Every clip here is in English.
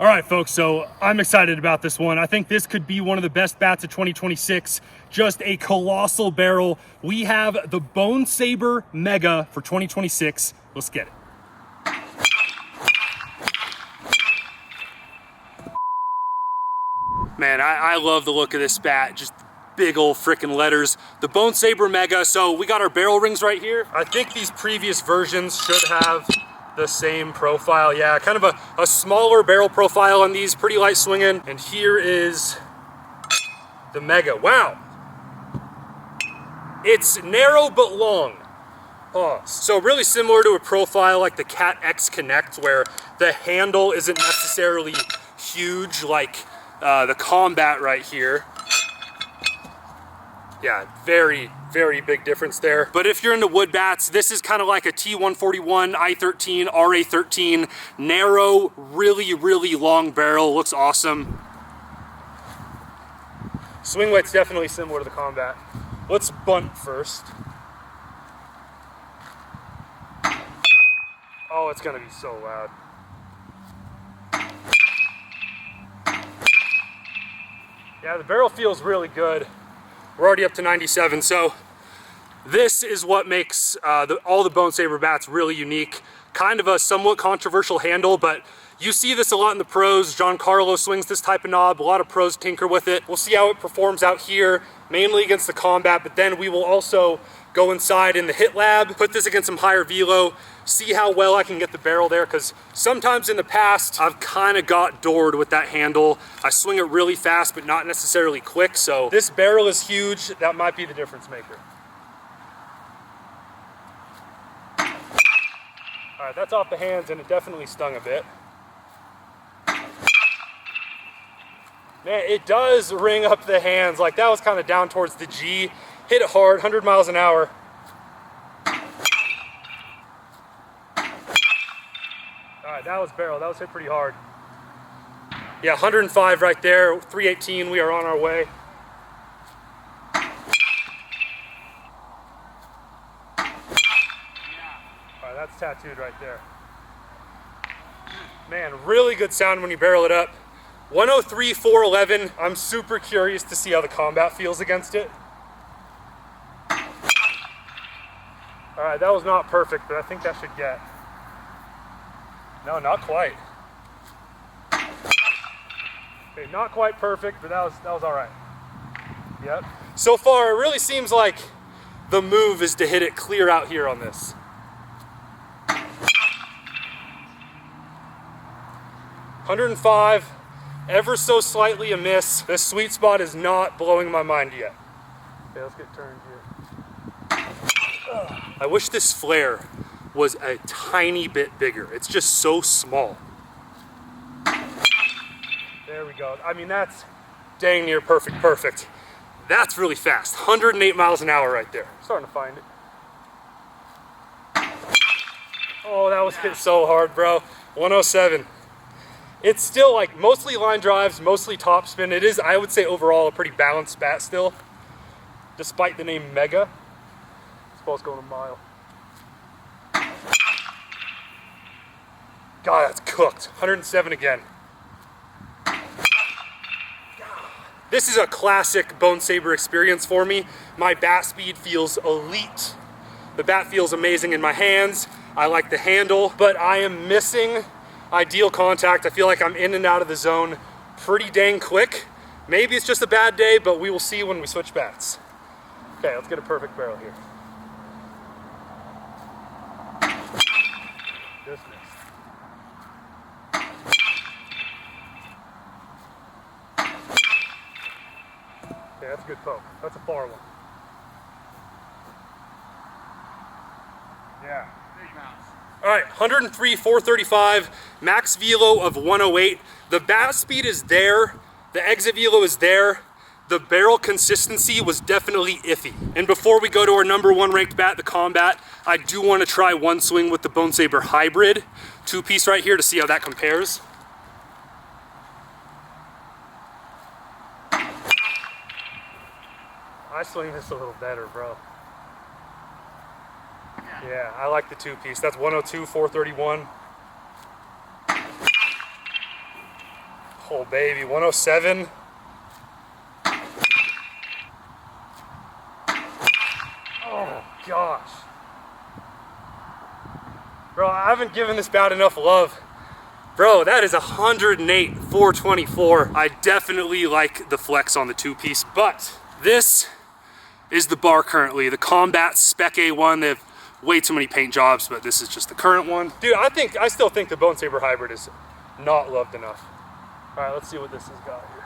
All right, folks, so I'm excited about this one. I think this could be one of the best bats of 2026. Just a colossal barrel. We have the Bonesaber Mega for 2026. Let's get it. Man, I love the look of this bat. Just big old freaking letters. The Bonesaber Mega. So we got our barrel rings right here. I think these previous versions should have the same profile. Yeah, kind of a smaller barrel profile on these, pretty light swinging. And here is the Mega. Wow. It's narrow but long. Pause. So really similar to a profile like the Cat X Connect, where the handle isn't necessarily huge like the Combat right here. Yeah, very, very big difference there. But if you're into wood bats, this is kind of like a T141, I13, RA13, narrow, really, really long barrel. Looks awesome. Swing weight's definitely similar to the Combat. Let's bunt first. Oh, it's gonna be so loud. Yeah, the barrel feels really good. We're already up to 97, so this is what makes all the Bonesaber bats really unique. Kind of a somewhat controversial handle, but you see this a lot in the pros. Giancarlo swings this type of knob. A lot of pros tinker with it. We'll see how it performs out here, mainly against the Combat, but then we will also go inside in the hit lab, put this against some higher velo, see how well I can get the barrel there, because sometimes in the past, I've kind of got doored with that handle. I swing it really fast, but not necessarily quick, so this barrel is huge. That might be the difference maker. All right, that's off the hands, and it definitely stung a bit. Man, it does ring up the hands. Like, that was kind of down towards the G. Hit it hard, 100 miles an hour. All right, that was barrel. That was hit pretty hard. Yeah, 105 right there, 318. We are on our way. All right, that's tattooed right there. Man, really good sound when you barrel it up. 103, 411. I'm super curious to see how the Combat feels against it. All right, that was not perfect, but I think that should get. No, not quite. Okay, not quite perfect, but that was all right. Yep. So far, it really seems like the move is to hit it clear out here on this. 105, ever so slightly a miss. This sweet spot is not blowing my mind yet. Okay, let's get turned here. I wish this flare was a tiny bit bigger. It's just so small. There we go. I mean, that's dang near perfect. That's really fast. 108 miles an hour right there. I'm starting to find it. Oh, that was hit so hard, bro. 107. It's still like mostly line drives, mostly topspin. It is, I would say, overall a pretty balanced bat still, despite the name Mega. This ball's going a mile. God, that's cooked. 107 again. This is a classic Bonesaber experience for me. My bat speed feels elite. The bat feels amazing in my hands. I like the handle, but I am missing ideal contact. I feel like I'm in and out of the zone pretty dang quick. Maybe it's just a bad day, but we will see when we switch bats. Okay, let's get a perfect barrel here. Just missed. Okay, that's a good poke. That's a far one. Yeah. Big mouse. All right, 103, 435, max velo of 108. The bat speed is there. The exit velo is there. The barrel consistency was definitely iffy. And before we go to our #1 ranked bat, the Combat, I do want to try one swing with the Bonesaber Hybrid 2-piece right here to see how that compares. I swing this a little better, bro. Yeah, I like the 2-piece. That's 102, 431. Oh baby, 107. Oh gosh. Bro, I haven't given this bat enough love. Bro, that is 108, 424. I definitely like the flex on the two-piece, but this is the bar currently. The Combat Spec A1, they have way too many paint jobs, but this is just the current one. Dude, I still think the Bonesaber Hybrid is not loved enough. All right, let's see what this has got here.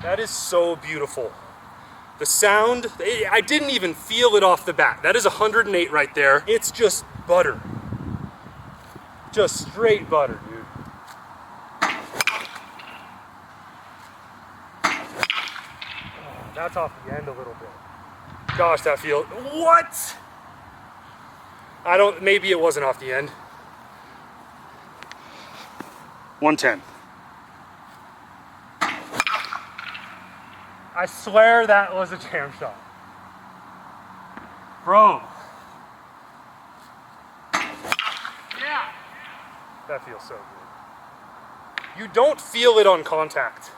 That is so beautiful. The sound, I didn't even feel it off the bat. That is 108 right there. It's just butter. Just straight butter, dude. Oh, that's off the end a little bit. Gosh, that feels, what? Maybe it wasn't off the end. 110. I swear that was a jam shot. Bro. Yeah. That feels so good. You don't feel it on contact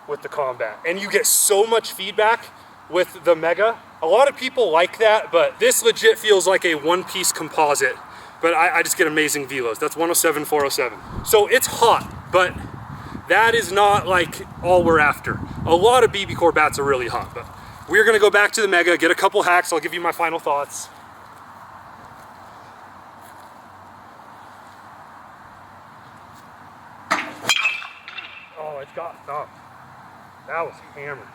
with the Combat, and you get so much feedback with the Mega. A lot of people like that, but this legit feels like a one-piece composite, but I just get amazing velos. That's 107, 407. So it's hot, but that is not like all we're after. A lot of BBCOR bats are really hot, but we're gonna go back to the Mega, get a couple hacks. I'll give you my final thoughts. Oh, it's got thump. That was hammered.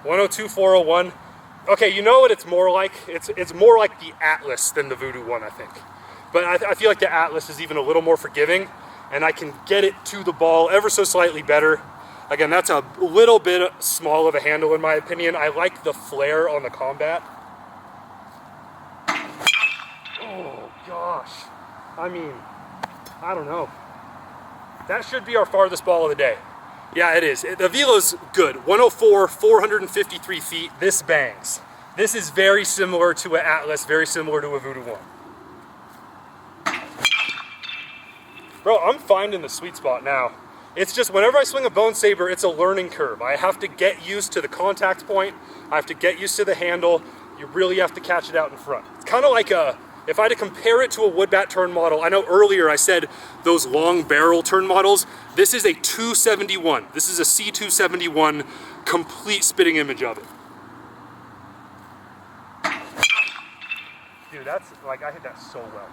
102, 401. Okay, you know what it's more like? It's more like the Atlas than the Voodoo one, I think. But I feel like the Atlas is even a little more forgiving, and I can get it to the ball ever so slightly better. Again, that's a little bit small of a handle in my opinion. I like the flare on the Combat. Oh gosh. I mean, I don't know. That should be our farthest ball of the day. Yeah, it is. The velo's good. 104, 453 feet. This bangs. This is very similar to an Atlas, very similar to a Voodoo 1. Bro, I'm finding the sweet spot now. It's just whenever I swing a Bonesaber, it's a learning curve. I have to get used to the contact point. I have to get used to the handle. You really have to catch it out in front. It's kind of like if I had to compare it to a wood bat turn model, I know earlier I said those long barrel turn models. This is a 271. This is a C271, complete spitting image of it. Dude, that's like, I hit that so well.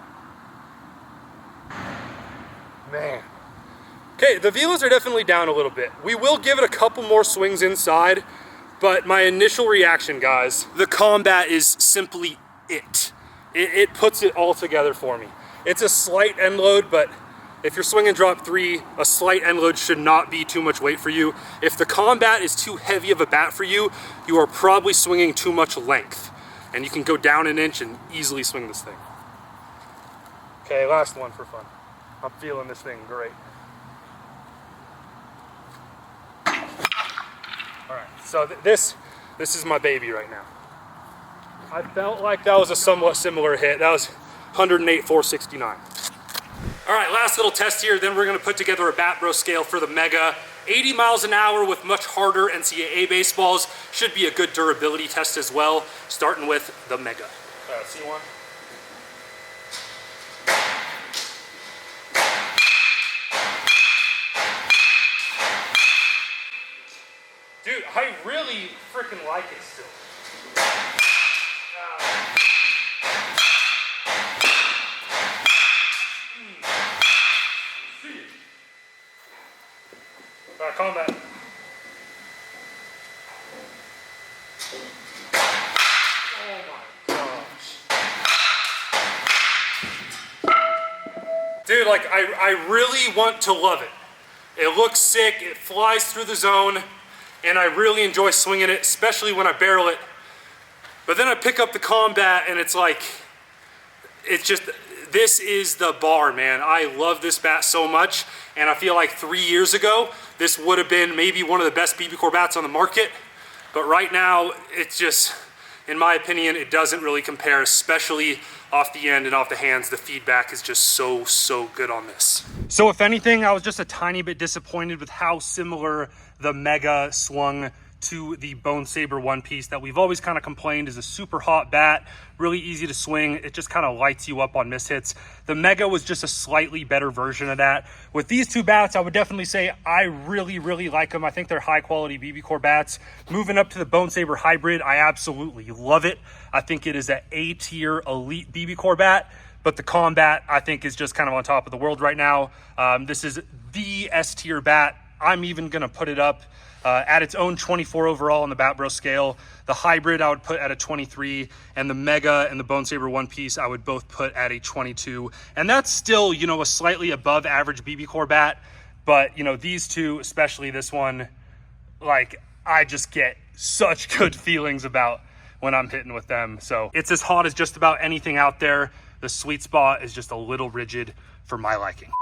Man. Okay, the velos are definitely down a little bit. We will give it a couple more swings inside, but my initial reaction, guys, the Combat is simply it. It puts it all together for me. It's a slight end load, but if you're swinging drop 3, a slight end load should not be too much weight for you. If the Combat is too heavy of a bat for you, you are probably swinging too much length, and you can go down an inch and easily swing this thing. Okay, last one for fun. I'm feeling this thing great. All right, so this is my baby right now. I felt like that was a somewhat similar hit. That was 108, 469. All right, last little test here, then we're gonna put together a Bat Bro scale for the Mega. 80 miles an hour with much harder NCAA baseballs should be a good durability test as well, starting with the Mega. C1. Dude, I really freaking like it still. Combat. Oh my gosh. Dude, like I really want to love it. It looks sick, it flies through the zone, and I really enjoy swinging it, especially when I barrel it. But then I pick up the Combat and it's like, it's just, this is the bar, man. I love this bat so much, and I feel like 3 years ago, this would have been maybe one of the best BBCOR bats on the market. But right now, it's just, in my opinion, it doesn't really compare, especially off the end and off the hands. The feedback is just so good on this. So if anything, I was just a tiny bit disappointed with how similar the Mega swung to the Bonesaber one piece that we've always kind of complained is a super hot bat, really easy to swing. It just kind of lights you up on mishits. The Mega was just a slightly better version of that. With these two bats, I would definitely say I really like them. I think they're high quality BBCOR bats. Moving up to the Bonesaber Hybrid, I absolutely love it. I think it is an A-tier elite BBCOR bat. But the combat, I think, is just kind of on top of the world right now. This is the S-tier bat. I'm even going to put it up at its own 24 overall on the Bat Bro scale. The Hybrid I would put at a 23, and the Mega and the Bonesaber one piece I would both put at a 22. And that's still, you know, a slightly above average BBCOR bat. But, you know, these two, especially this one, like, I just get such good feelings about when I'm hitting with them. So it's as hot as just about anything out there. The sweet spot is just a little rigid for my liking.